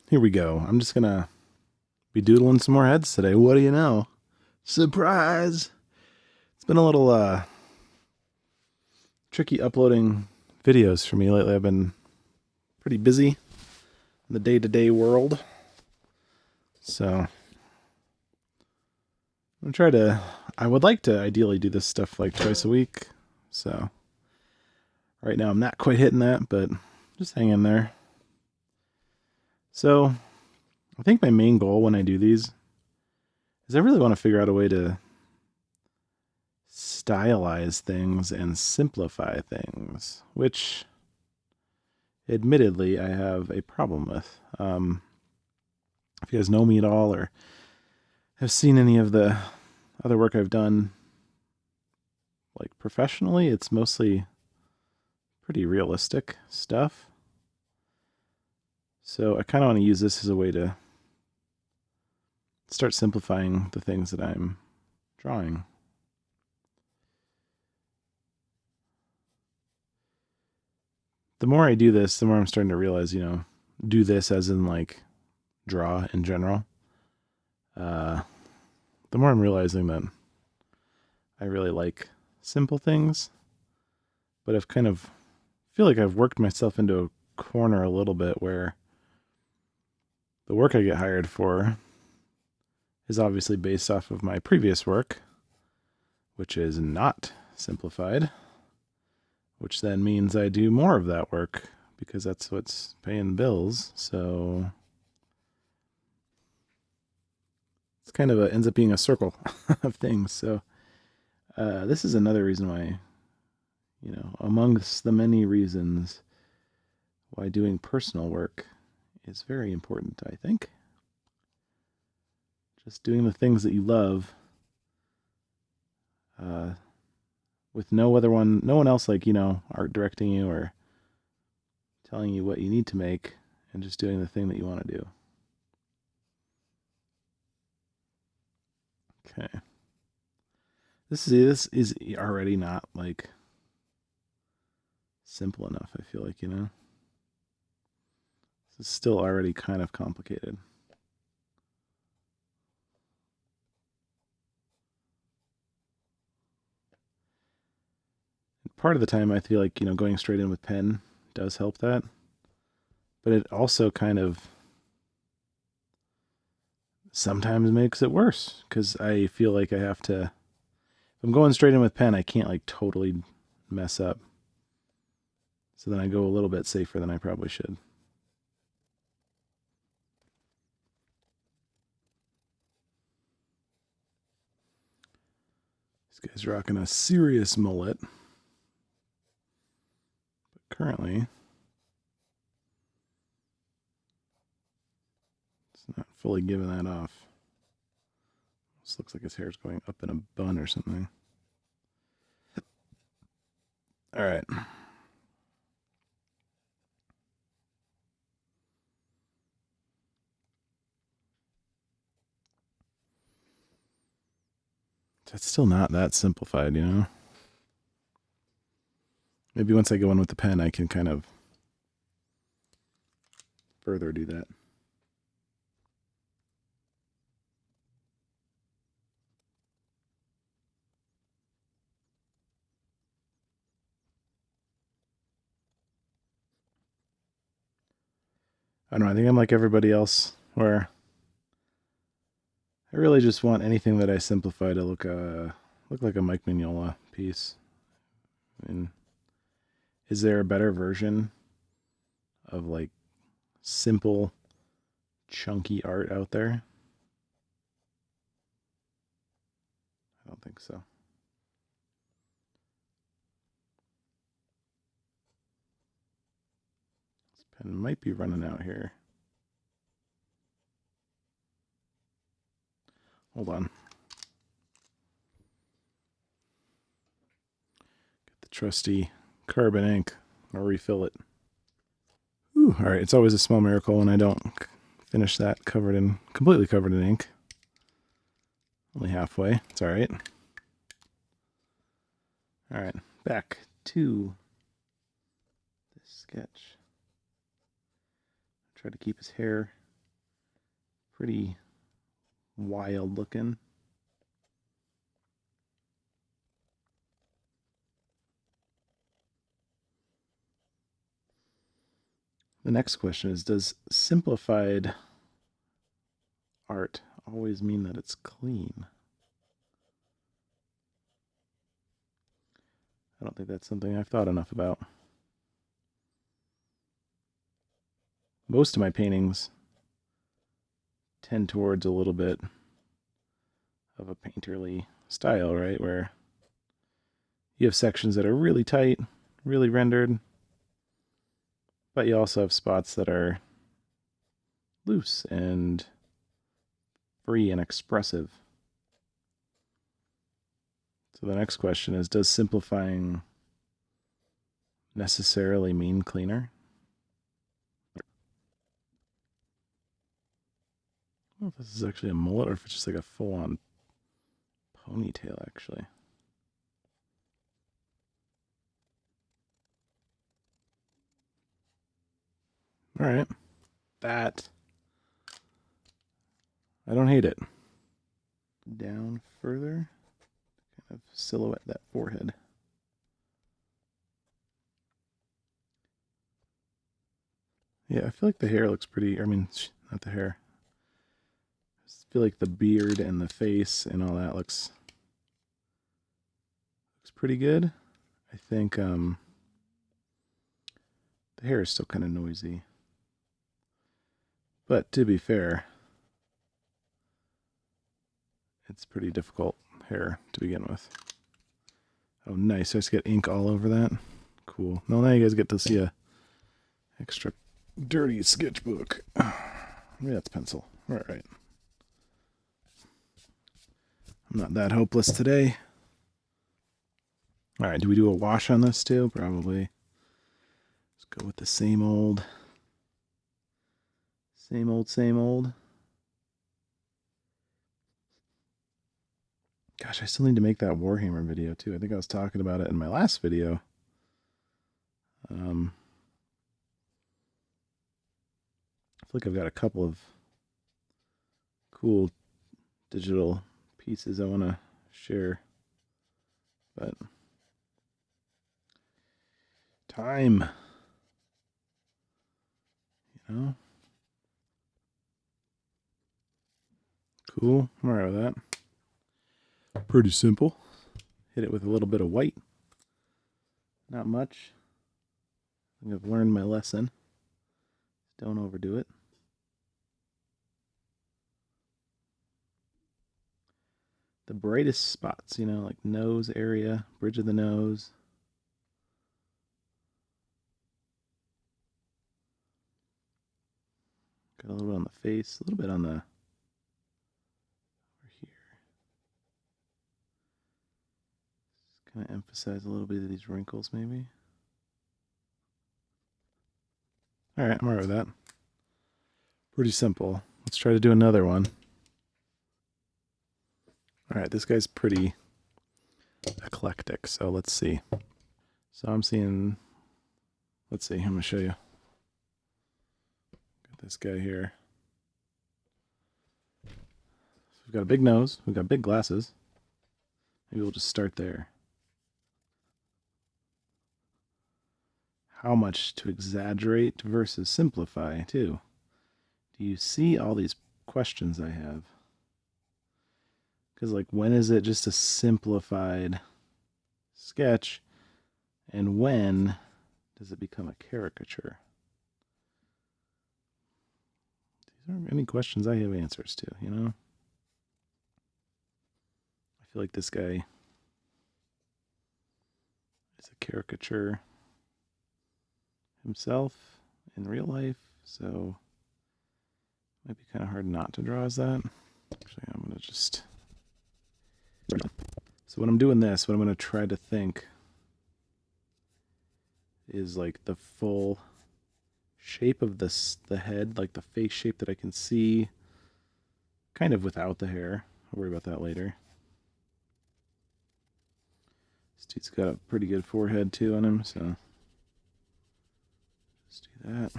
Here we go. I'm just gonna be doodling some more heads today. What do you know? Surprise! It's been a little tricky uploading videos for me lately. I've been pretty busy in the day-to-day world. So I'm gonna try to I would like to ideally do this stuff like twice a week. So right now I'm not quite hitting that, but just hang in there. So I think my main goal when I do these is I really want to figure out a way to stylize things and simplify things, which admittedly I have a problem with. If you guys know me at all or have seen any of the other work I've done, like professionally, it's mostly pretty realistic stuff. So I kind of want to use this as a way to start simplifying the things that I'm drawing. The more I do this, the more I'm starting to realize, do this as in like draw in general. The more I'm realizing that I really like simple things, but I've kind of feel like I've worked myself into a corner a little bit where the work I get hired for is obviously based off of my previous work, which is not simplified, which then means I do more of that work because that's what's paying bills. So it's kind of ends up being a circle of things. So this is another reason why, amongst the many reasons why doing personal work is very important, I think. Just doing the things that you love, uh, with no one else like art directing you or telling you what you need to make, and just doing the thing that you want to do. Okay, this is already not like simple enough. I feel like this is still already kind of complicated. Part of the time I feel like going straight in with pen does help that, but it also kind of sometimes makes it worse because I feel like I have to. If I'm going straight in with pen, I can't like totally mess up. So then I go a little bit safer than I probably should. This guy's rocking a serious mullet. But currently, it's not fully giving that off. This looks like his hair's going up in a bun or something. All right. That's still not that simplified. Maybe once I go in with the pen, I can kind of further do that. I don't know. I think I'm like everybody else, where I really just want anything that I simplify to look like a Mike Mignola piece. I mean, is there a better version of like simple, chunky art out there? I don't think so. This pen might be running out here. Hold on. Get the trusty carbon ink. I'll refill it. Ooh, all right. It's always a small miracle when I don't finish that completely covered in ink. Only halfway. It's all right. All right, back to this sketch. Try to keep his hair Pretty wild looking. The next question is, does simplified art always mean that it's clean? I don't think that's something I've thought enough about. Most of my paintings tend towards a little bit of a painterly style, right? Where you have sections that are really tight, really rendered, but you also have spots that are loose and free and expressive. So the next question is, does simplifying necessarily mean cleaner? I don't know if this is actually a mullet or if it's just like a full-on ponytail, actually. All right. That. I don't hate it. Down further. Kind of silhouette that forehead. Yeah, I feel like the hair looks pretty. I mean, not the hair. I feel like the beard and the face and all that looks pretty good. I think the hair is still kind of noisy. But to be fair, it's pretty difficult hair to begin with. Oh, nice. I just get ink all over that. Cool. Well, now you guys get to see a extra dirty sketchbook. Maybe that's pencil. All right. I'm not that hopeless today. All right, do we do a wash on this too? Probably. Let's go with the same old. Same old, same old. Gosh, I still need to make that Warhammer video too. I think I was talking about it in my last video. I feel like I've got a couple of cool digital pieces I want to share, but time, you know. Cool. I'm alright with that. Pretty simple. Hit it with a little bit of white. Not much. I think I've learned my lesson. Don't overdo it. The brightest spots, you know, like nose area, bridge of the nose. Got a little bit on the face, a little bit on the over here. Just kind of emphasize a little bit of these wrinkles, maybe. All right, I'm alright with that. Pretty simple. Let's try to do another one. All right, this guy's pretty eclectic, so let's see. So I'm seeing, let's see, I'm going to show you. Got this guy here. So we've got a big nose, we've got big glasses. Maybe we'll just start there. How much to exaggerate versus simplify, too? Do you see all these questions I have? Because, like, when is it just a simplified sketch, and when does it become a caricature? These aren't any questions I have answers to, you know? I feel like this guy is a caricature himself in real life, so it might be kind of hard not to draw as that. Actually, I'm going to just... So when I'm doing this, what I'm going to try to think is like the full shape of the head, like the face shape that I can see, kind of without the hair. I'll worry about that later. This dude's got a pretty good forehead too on him, so let's do that.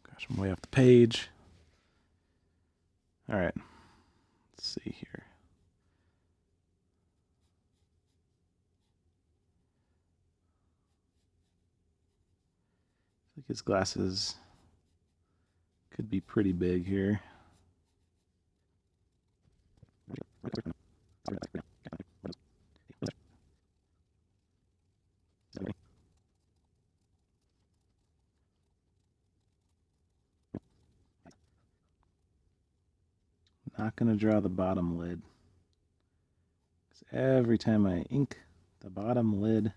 Gosh, I'm way off the page. All right, let's see here. I think his glasses could be pretty big here. Not going to draw the bottom lid. Every time I ink the bottom lid,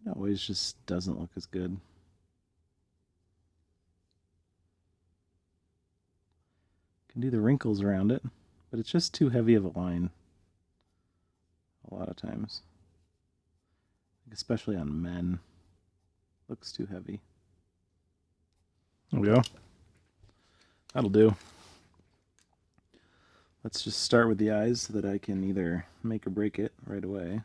it always just doesn't look as good. Can do the wrinkles around it, but it's just too heavy of a line a lot of times. Especially on men. Looks too heavy. There we go. That'll do. Let's just start with the eyes so that I can either make or break it right away.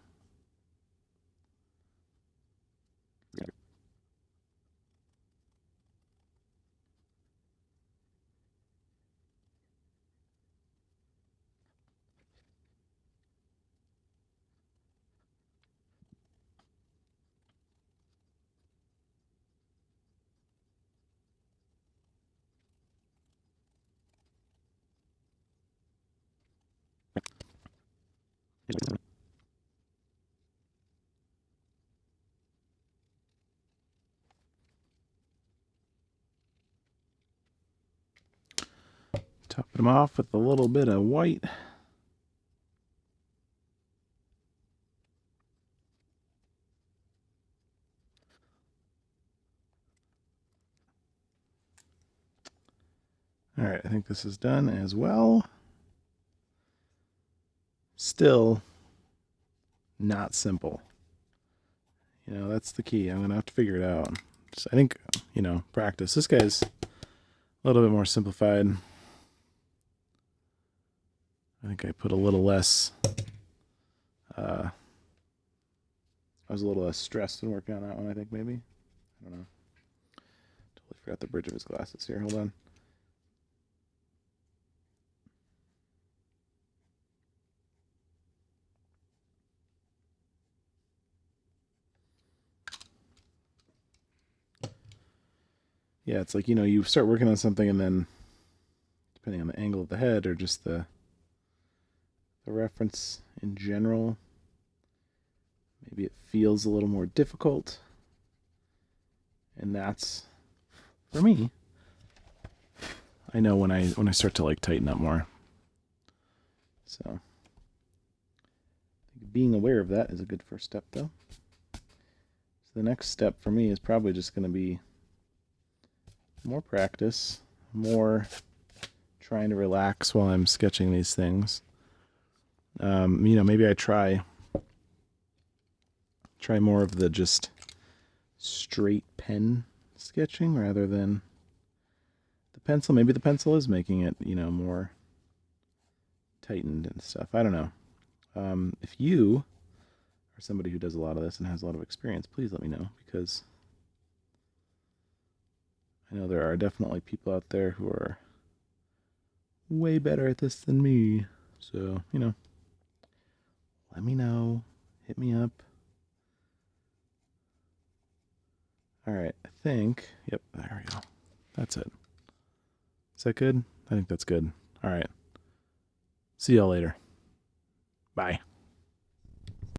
Top them off with a little bit of white. All right, I think this is done as well. Still not simple. You know, that's the key. I'm going to have to figure it out. Just, I think, you know, practice. This guy's a little bit more simplified. I think I put a little less, I was a little less stressed when working on that one, I think, maybe. I don't know. Totally forgot the bridge of his glasses here. Hold on. Yeah, it's like, you know, you start working on something and then, depending on the angle of the head or just the reference in general, maybe it feels a little more difficult. And that's, for me, I know when I start to like tighten up more. So being aware of that is a good first step, though. So the next step for me is probably just going to be more practice, more trying to relax while I'm sketching these things. You know, maybe I try more of the just straight pen sketching rather than the pencil. Maybe the pencil is making it, you know, more tightened and stuff. I don't know. If you are somebody who does a lot of this and has a lot of experience, please let me know, because I know there are definitely people out there who are way better at this than me. So, you know, let me know. Hit me up. All right, I think, yep, there we go. That's it. Is that good? I think that's good. All right. See y'all later. Bye.